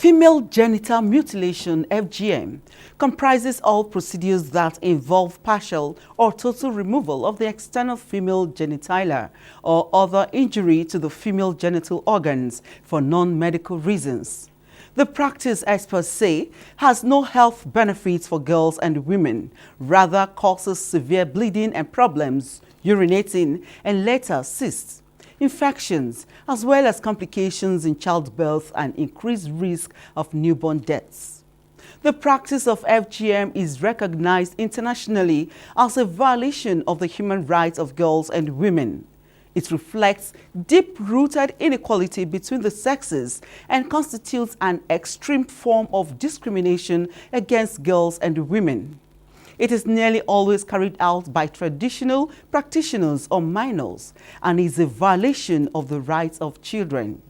Female genital mutilation, FGM, comprises all procedures that involve partial or total removal of the external female genitalia or other injury to the female genital organs for non-medical reasons. The practice, experts say, has no health benefits for girls and women, rather causes severe bleeding and problems, urinating, and later cysts, infections, as well as complications in childbirth and increased risk of newborn deaths. The practice of FGM is recognized internationally as a violation of the human rights of girls and women. It reflects deep-rooted inequality between the sexes and constitutes an extreme form of discrimination against girls and women. It is nearly always carried out by traditional practitioners or minors and is a violation of the rights of children.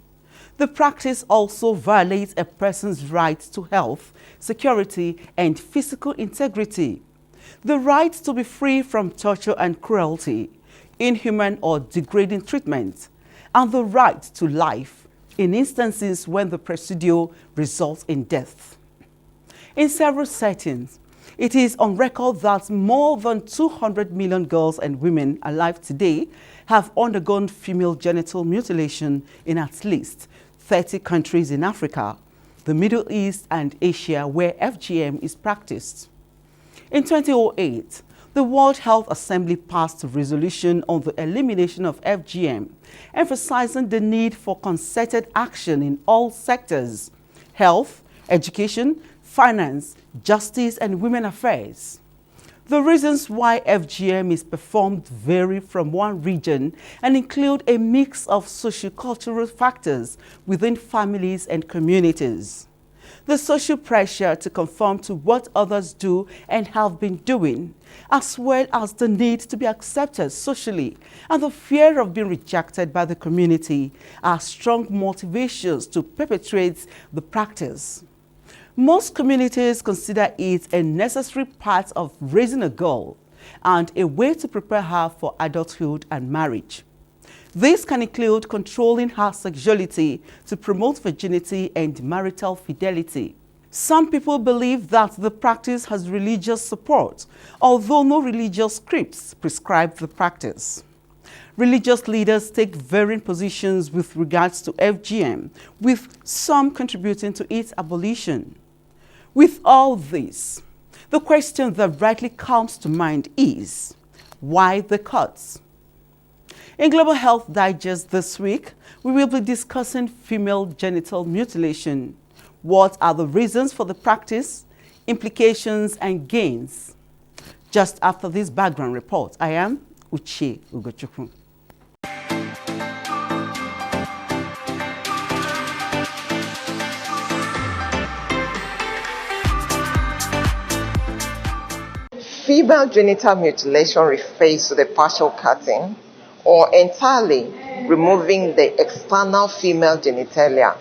The practice also violates a person's right to health, security, and physical integrity, the right to be free from torture and cruelty, inhuman or degrading treatment, and the right to life in instances when the procedure results in death. In several settings, it is on record that more than 200 million girls and women alive today have undergone female genital mutilation in at least 30 countries in Africa, the Middle East, and Asia where FGM is practiced. In 2008, the World Health Assembly passed a resolution on the elimination of FGM, emphasizing the need for concerted action in all sectors: health, education, finance, justice, and women affairs. The reasons why FGM is performed vary from one region and include a mix of socio-cultural factors within families and communities, the social pressure to conform to what others do and have been doing, as well as the need to be accepted socially and the fear of being rejected by the community are strong motivations to perpetrate the practice. Most communities consider it a necessary part of raising a girl and a way to prepare her for adulthood and marriage. This can include controlling her sexuality to promote virginity and marital fidelity. Some people believe that the practice has religious support, although no religious scripts prescribe the practice. Religious leaders take varying positions with regards to FGM, with some contributing to its abolition. With all this, the question that rightly comes to mind is, why the cuts? In Global Health Digest this week, we will be discussing female genital mutilation. What are the reasons for the practice, implications, and gains? Just after this background report, I am Uche Ugochukwu. Female genital mutilation refers to the partial cutting or entirely removing the external female genitalia.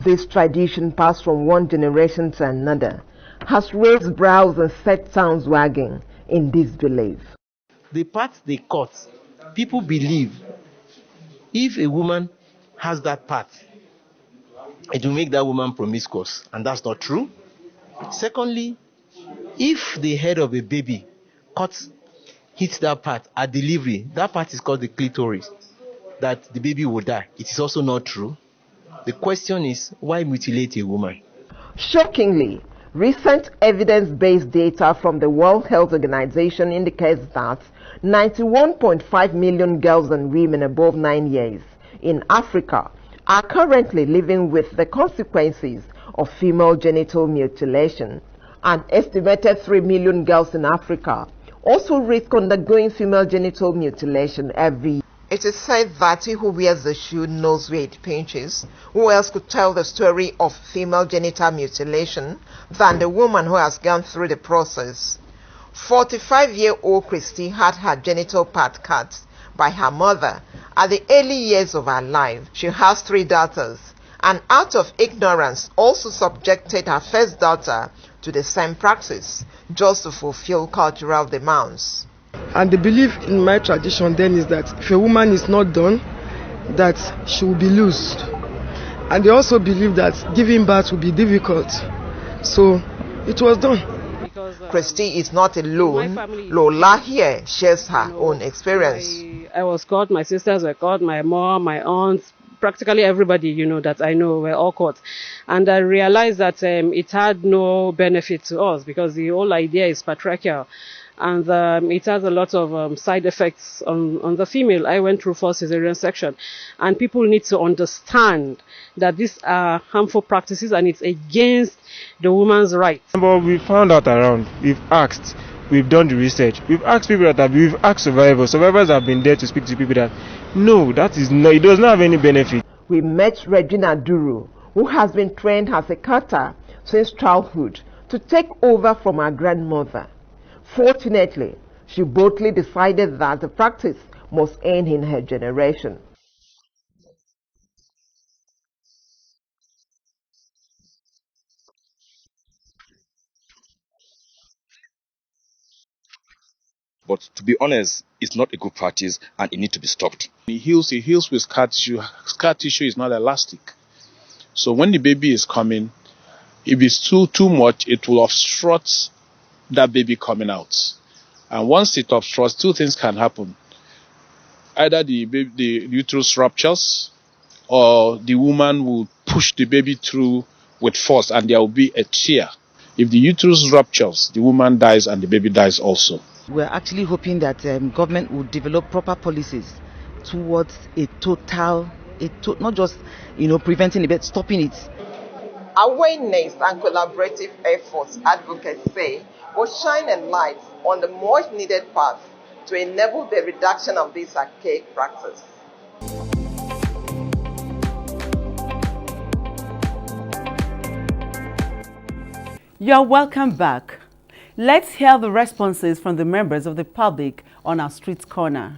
This tradition, passed from one generation to another, has raised brows and set tongues wagging in disbelief. The part they cut, people believe if a woman has that part, it will make that woman promiscuous, and that's not true. Secondly, if the head of a baby hits that part at delivery, that part is called the clitoris, that the baby will die. It is also not true. The question is, why mutilate a woman? Shockingly, recent evidence-based data from the World Health Organization indicates that 91.5 million girls and women above 9 years in Africa are currently living with the consequences of female genital mutilation. An estimated 3 million girls in Africa also risk undergoing female genital mutilation every year. It is said that he who wears the shoe knows where it pinches. Who else could tell the story of female genital mutilation than the woman who has gone through the process? 45-year-old Christy had her genital part cut by her mother at the early years of her life. She has 3 daughters, and out of ignorance also subjected her first daughter to the same practice just to fulfill cultural demands. And the belief in my tradition then is that if a woman is not done, that she will be loosed. And they also believe that giving birth will be difficult. So it was done. Because Christy is not my alone. family, Lola here shares her own experience. I was caught, my sisters were caught, my mom, my aunts, practically everybody, that I know were all caught. And I realized that it had no benefit to us because the whole idea is patriarchal. And it has a lot of side effects on the female. I went through forced cesarean section. And people need to understand that these are harmful practices and it's against the woman's rights. But we found out around, we've asked, we've done the research, we've asked people we've asked survivors. Survivors have been there to speak to people that, no, that is no, it does not have any benefit. We met Regina Duru, who has been trained as a cutter since childhood to take over from her grandmother. Fortunately, she boldly decided that the practice must end in her generation. But to be honest, it's not a good practice and it needs to be stopped. It heals with scar tissue. Scar tissue is not elastic. So when the baby is coming, if it's too much, it will obstruct that baby coming out. And once it obstructs, two things can happen. Either the uterus ruptures or the woman will push the baby through with force and there will be a tear. If the uterus ruptures, the woman dies and the baby dies also. We're actually hoping that government will develop proper policies towards not just preventing it, but stopping it. Awareness and collaborative efforts, advocates say, will shine a light on the much needed path to enable the reduction of this archaic practice. You're welcome back. Let's hear the responses from the members of the public on our street corner.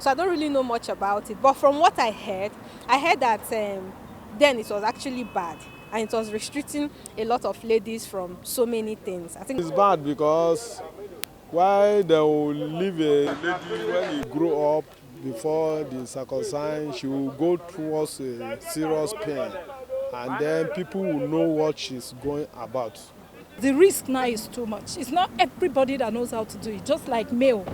So I don't really know much about it, but from what I heard that then it was actually bad and it was restricting a lot of ladies from so many things. I think it's bad because why they will leave a lady when you grow up before the circumcision, she will go towards a serious pain and then people will know what she's going about. The risk now is too much. It's not everybody that knows how to do it, just like male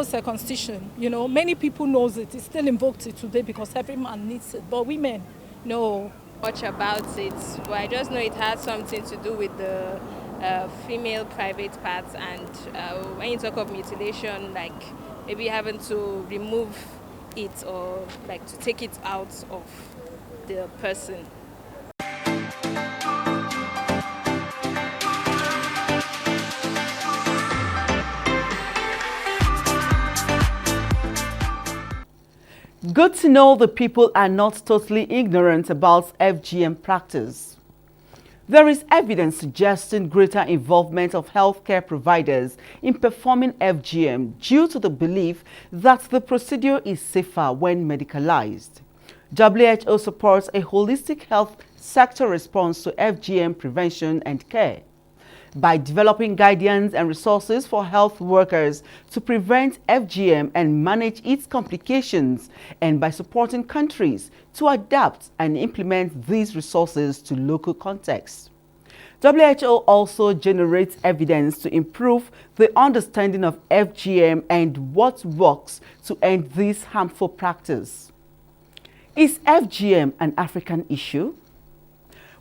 circumcision. Many people knows it. It's still invoked today because every man needs it. But women, no. Much about it, but I just know it has something to do with the female private parts. And when you talk of mutilation, like maybe having to remove it or like to take it out of the person. Good to know the people are not totally ignorant about FGM practice. There is evidence suggesting greater involvement of healthcare providers in performing FGM due to the belief that the procedure is safer when medicalized. WHO supports a holistic health sector response to FGM prevention and care by developing guidance and resources for health workers to prevent FGM and manage its complications, and by supporting countries to adapt and implement these resources to local contexts. WHO also generates evidence to improve the understanding of FGM and what works to end this harmful practice. Is FGM an African issue?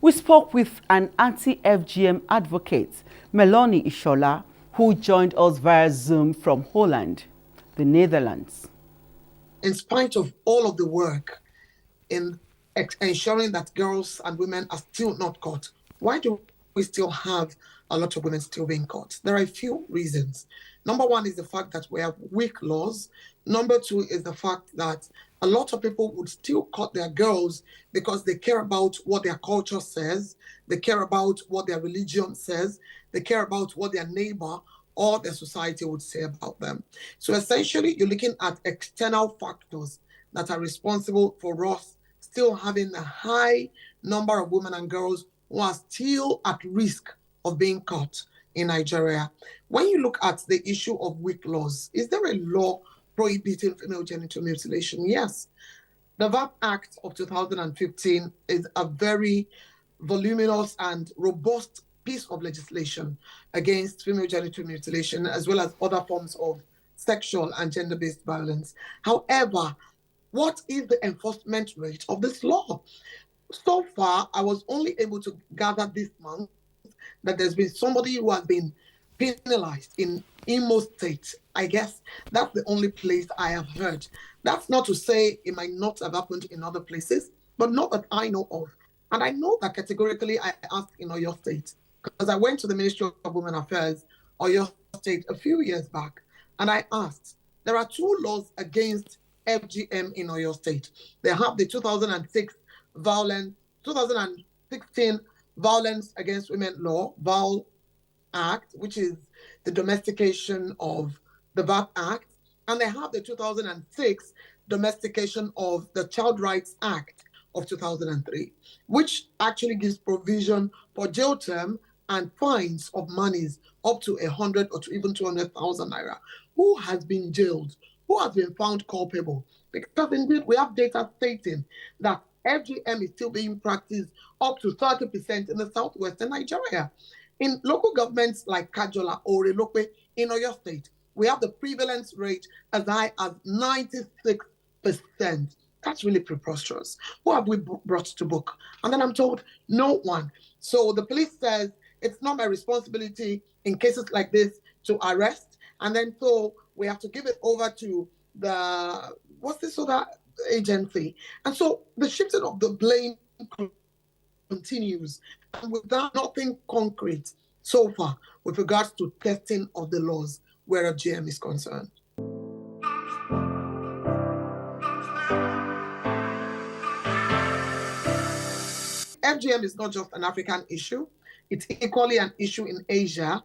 We spoke with an anti-FGM advocate, Melanie Ishola, who joined us via Zoom from Holland, the Netherlands. In spite of all of the work in ensuring that girls and women are still not caught, why do we still have a lot of women still being caught? There are a few reasons. Number one is the fact that we have weak laws. Number two is the fact that a lot of people would still cut their girls because they care about what their culture says, they care about what their religion says, they care about what their neighbor or their society would say about them. So essentially, you're looking at external factors that are responsible for us still having a high number of women and girls who are still at risk of being caught in Nigeria. When you look at the issue of weak laws, is there a law prohibiting female genital mutilation? Yes. The VAP Act of 2015 is a very voluminous and robust piece of legislation against female genital mutilation as well as other forms of sexual and gender-based violence. However, what is the enforcement rate of this law? So far, I was only able to gather this month that there's been somebody who has been penalized in Imo State. I guess that's the only place I have heard. That's not to say it might not have happened in other places, but not that I know of. And I know that categorically I asked in Oyo State because I went to the Ministry of Women Affairs, Oyo State, a few years back, and I asked. There are two laws against FGM in Oyo State. They have the 2016 Violence Against Women Law, Act, which is the domestication of the VAP Act, and they have the 2006 domestication of the Child Rights Act of 2003, which actually gives provision for jail term and fines of monies up to 100 or to even 200,000 naira. Who has been jailed? Who has been found culpable? Because indeed we have data stating that FGM is still being practiced up to 30% in the southwestern Nigeria. In local governments like Kajola or Relokwe in Oyo State, we have the prevalence rate as high as 96%. That's really preposterous. Who have we brought to book? And then I'm told, no one. So the police says it's not my responsibility in cases like this to arrest. And then so we have to give it over to the, what's this other agency? And so the shifting of the blame continues, and without nothing concrete so far with regards to testing of the laws where FGM is concerned. FGM is not just an African issue, it's equally an issue in Asia.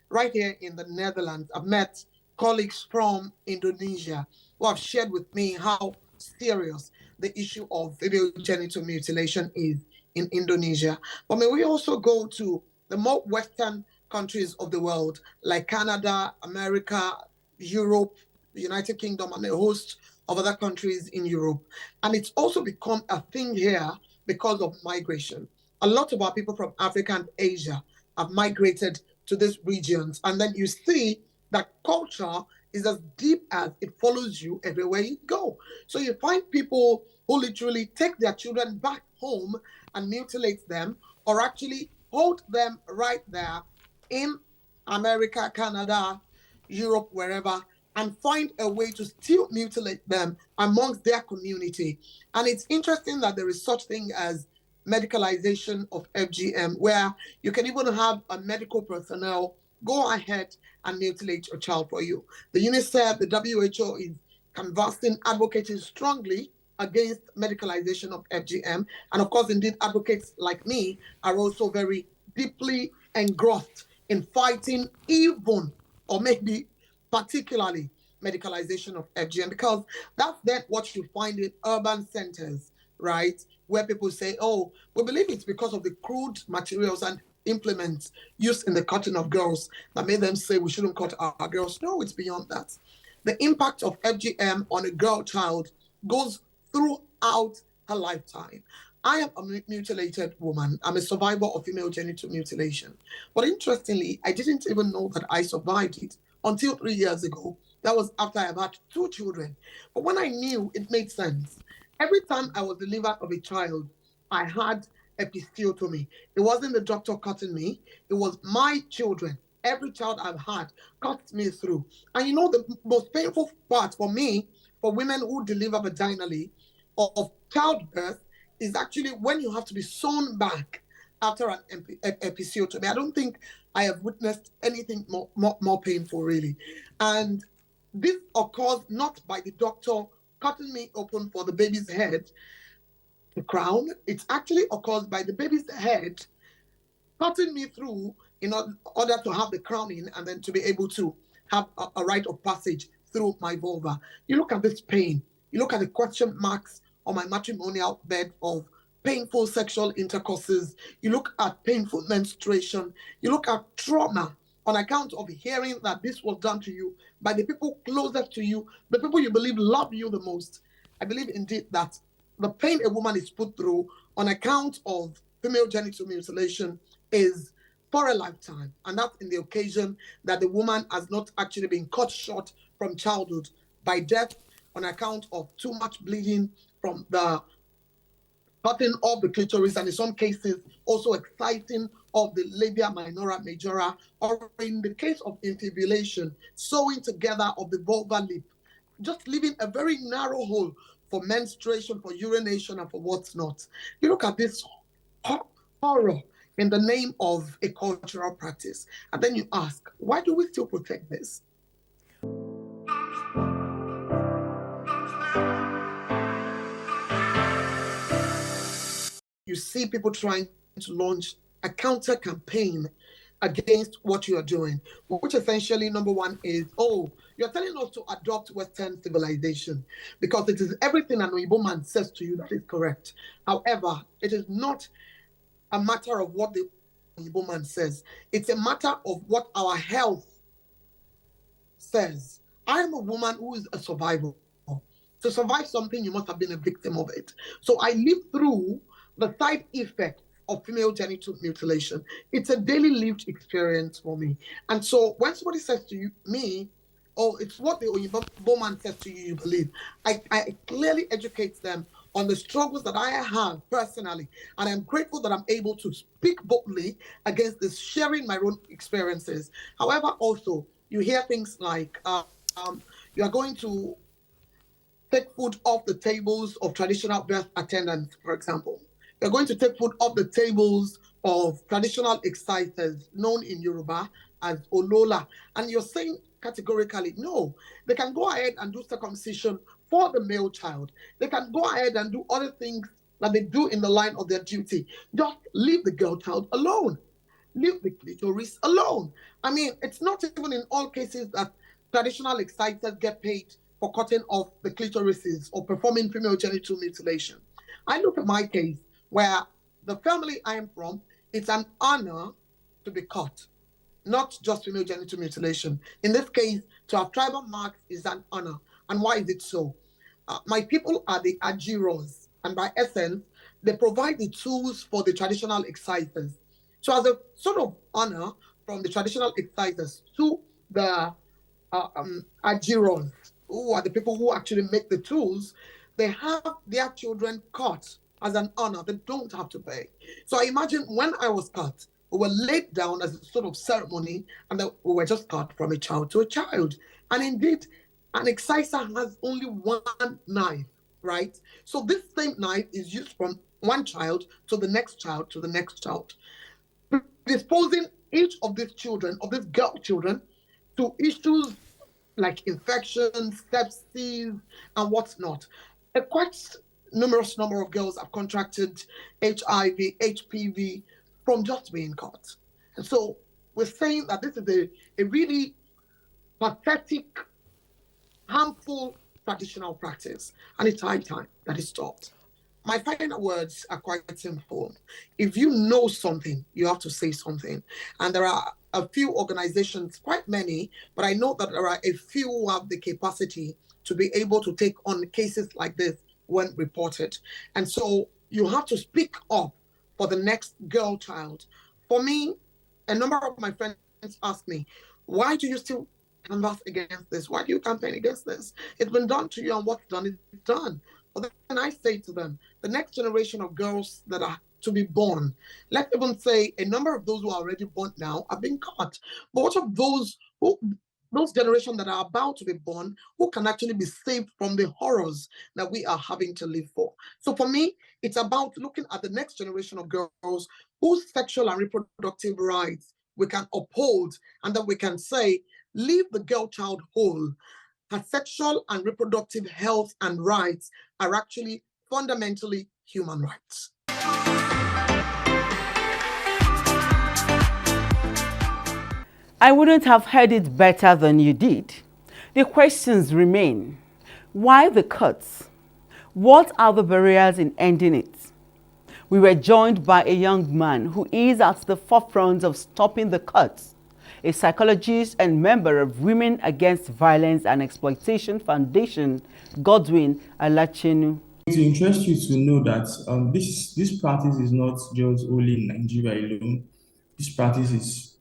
Right here in the Netherlands, I've met colleagues from Indonesia who have shared with me how serious the issue of female genital mutilation is in Indonesia. But may we also go to the more Western countries of the world, like Canada, America, Europe, the United Kingdom, and a host of other countries in Europe. And it's also become a thing here because of migration. A lot of our people from Africa and Asia have migrated to these regions. And then you see that culture is as deep as it follows you everywhere you go. So you find people who literally take their children back home and mutilate them, or actually hold them right there in America, Canada, Europe, wherever, and find a way to still mutilate them amongst their community. And it's interesting that there is such thing as medicalization of FGM, where you can even have a medical personnel go ahead and mutilate your child for you. The UNICEF, the WHO is conversing, advocating strongly against medicalization of FGM. And of course, indeed, advocates like me are also very deeply engrossed in fighting even, or maybe particularly, medicalization of FGM, because that's then what you find in urban centers, right? Where people say, oh, we believe it's because of the crude materials and implements used in the cutting of girls that made them say we shouldn't cut our girls. No, it's beyond that. The impact of FGM on a girl child goes throughout her lifetime. I am a mutilated woman. I'm a survivor of female genital mutilation. But interestingly, I didn't even know that I survived it until 3 years ago. That was after I've had 2 children. But when I knew, it made sense. Every time I was delivered of a child, I had episiotomy. It wasn't the doctor cutting me. It was my children. Every child I've had cut me through. And you know, the most painful part for me, for women who deliver vaginally of childbirth, is actually when you have to be sewn back after an episiotomy. I don't think I have witnessed anything more painful, really. And this occurs not by the doctor cutting me open for the baby's head, the crown. It actually occurs by the baby's head cutting me through in order to have the crown in and then to be able to have a rite of passage through my vulva. You look at this pain. You look at the question marks on my matrimonial bed of painful sexual intercourses. You look at painful menstruation. You look at trauma on account of hearing that this was done to you by the people closest to you, the people you believe love you the most. I believe indeed that the pain a woman is put through on account of female genital mutilation is for a lifetime. And that's in the occasion that the woman has not actually been cut short from childhood by death on account of too much bleeding from the cutting of the clitoris, and in some cases also exciting of the labia minora majora, or in the case of infibulation, sewing together of the vulvar lip, just leaving a very narrow hole for menstruation, for urination, and for what's not. You look at this horror in the name of a cultural practice, and then you ask, why do we still protect this? You see people trying to launch a counter campaign against what you are doing, which essentially, number one, is, oh, you're telling us to adopt Western civilization because it is everything an Igbo man says to you that is correct. However, it is not a matter of what the Igbo man says. It's a matter of what our health says. I am a woman who is a survivor. To survive something, you must have been a victim of it. So I lived through the side effects of female genital mutilation. It's a daily lived experience for me. And so when somebody says to me, oh, it's what the Oyinbo man says to you, you believe, I clearly educate them on the struggles that I have personally. And I'm grateful that I'm able to speak boldly against this, sharing my own experiences. However, also, you hear things like, you are going to take food off the tables of traditional birth attendants, for example. You're going to take food off the tables of traditional exciters, known in Yoruba as Olola. And you're saying categorically, no, they can go ahead and do circumcision for the male child. They can go ahead and do other things that they do in the line of their duty. Just leave the girl child alone. Leave the clitoris alone. I mean, it's not even in all cases that traditional exciters get paid for cutting off the clitorises or performing female genital mutilation. I look at my case where the family I am from, it's an honor to be cut, not just female genital mutilation. In this case, to have tribal marks is an honor. And why is it so? My people are the Ajiros, and by essence, they provide the tools for the traditional exciters. So as a sort of honor from the traditional exciters to the Ajiros, who are the people who actually make the tools, they have their children cut as an honor. They don't have to pay. So I imagine when I was cut, we were laid down as a sort of ceremony, and then we were just cut from a child to a child. And indeed, an exciter has only one knife, right? So this same knife is used from one child to the next child to the next child, disposing each of these children, of these girl children, to issues like infections, sepsis, and what's not. A quite numerous number of girls have contracted HIV, HPV from just being caught. And so we're saying that this is a really pathetic, harmful traditional practice, and it's high time that it stopped. My final words are quite simple. If you know something, you have to say something. And there are a few organizations, quite many, but I know that there are a few who have the capacity to be able to take on cases like this when reported. And so you have to speak up for the next girl child. For me, a number of my friends ask me, why do you still canvass against this? Why do you campaign against this? It's been done to you, and what's done is done. But then I say to them, the next generation of girls that are to be born, let's even say a number of those who are already born now are being caught. But what of those generations that are about to be born who can actually be saved from the horrors that we are having to live for? So for me, it's about looking at the next generation of girls whose sexual and reproductive rights we can uphold, and that we can say, leave the girl child whole. Her sexual and reproductive health and rights are actually fundamentally human rights. I wouldn't have heard it better than you did. The questions remain. Why the cuts? What are the barriers in ending it? We were joined by a young man who is at the forefront of stopping the cuts, a psychologist and member of Women Against Violence and Exploitation Foundation, Godwin Alachenu. to interest you to know that this practice is not just only in Nigeria alone. This practice is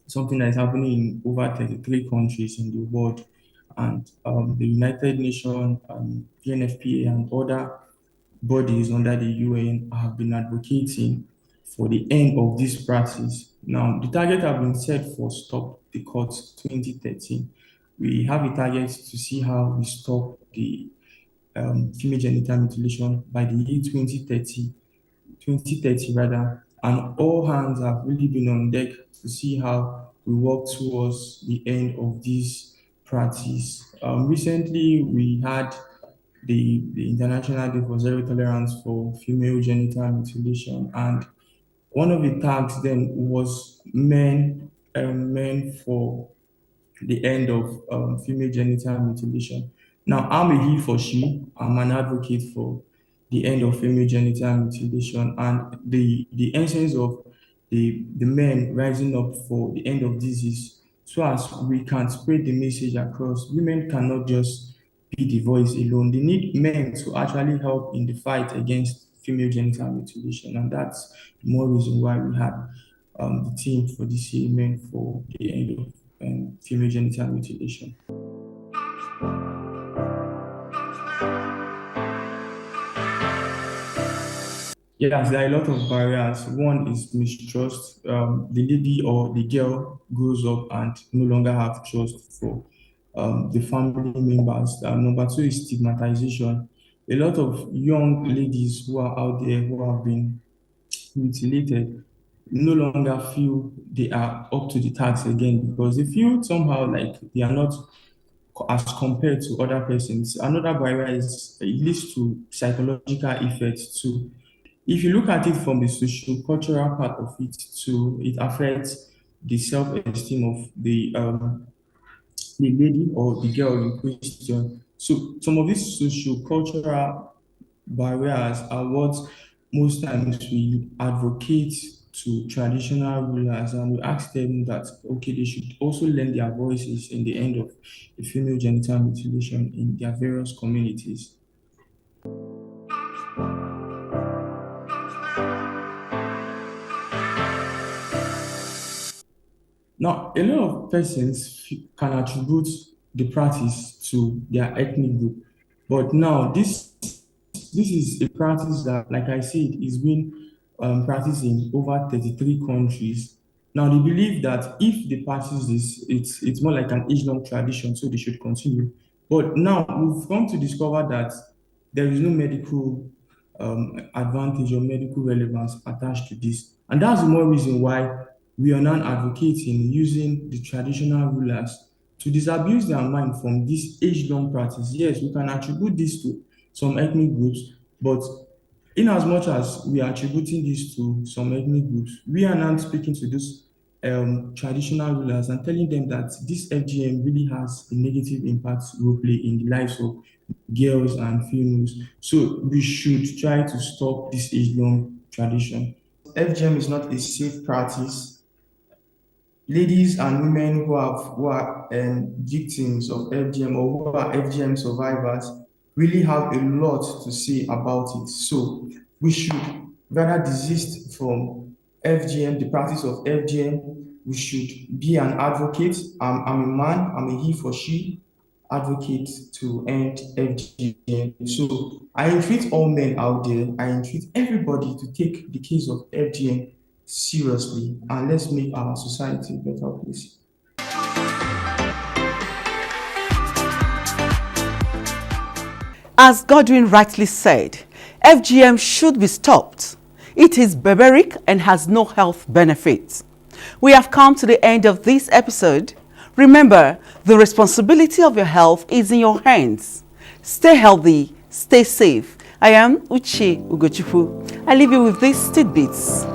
something that is happening in over 33 countries in the world, and the United Nations, UNFPA, and other bodies under the UN have been advocating for the end of this practice. Now, the target have been set for Stop the Cut 2013. We have a target to see how we stop the female genital mutilation by the year 2030 rather, and all hands have really been on deck to see how we work towards the end of this practice. Recently, we had the International Day for Zero Tolerance for Female Genital Mutilation, and one of the tags then was men for the end of female genital mutilation. Now, I'm a he for she. I'm an advocate for the end of female genital mutilation, and the essence of the men rising up for the end of this is so as we can spread the message across. Women cannot just be the voice alone. They need men to actually help in the fight against female genital mutilation, and that's more reason why we had the team for this year, Men for the End of Female Genital Mutilation. Yes, there are a lot of barriers. One is mistrust. The lady or the girl grows up and no longer have trust for the family members. Number two is stigmatization. A lot of young ladies who are out there who have been mutilated no longer feel they are up to the task again because they feel somehow like they are not as compared to other persons. Another barrier is it leads to psychological effects too. If you look at it from the social cultural part of it too, it affects the self-esteem of the lady or the girl in question. So some of these social cultural barriers are what most times we advocate to traditional rulers and we ask them that okay they should also lend their voices in the end of the female genital mutilation in their various communities. Now, a lot of persons can attribute the practice to their ethnic group, but now this is a practice that, like I said, is being practiced in over 33 countries. Now, they believe that if they practice this, it's more like an age-long tradition, so they should continue. But now we've come to discover that there is no medical advantage or medical relevance attached to this. And that's the more reason why we are now advocating using the traditional rulers to disabuse their mind from this age-long practice. Yes, we can attribute this to some ethnic groups, but in as much as we are attributing this to some ethnic groups, we are now speaking to those traditional rulers and telling them that this FGM really has a negative impact will play in the lives of girls and females. So we should try to stop this age-long tradition. FGM is not a safe practice. Ladies and women who are victims of FGM or who are FGM survivors really have a lot to say about it. So we should rather desist from FGM, the practice of FGM. We should be an advocate. I'm a man, I'm a he for she advocate to end FGM. So I entreat all men out there, I entreat everybody to take the case of FGM seriously and let's make our society a better place. As Godwin rightly said, FGM should be stopped. It is barbaric and has no health benefits. We have come to the end of this episode. Remember, the responsibility of your health is in your hands. Stay healthy, stay safe. I am Uche Ugochukwu. I leave you with these tidbits.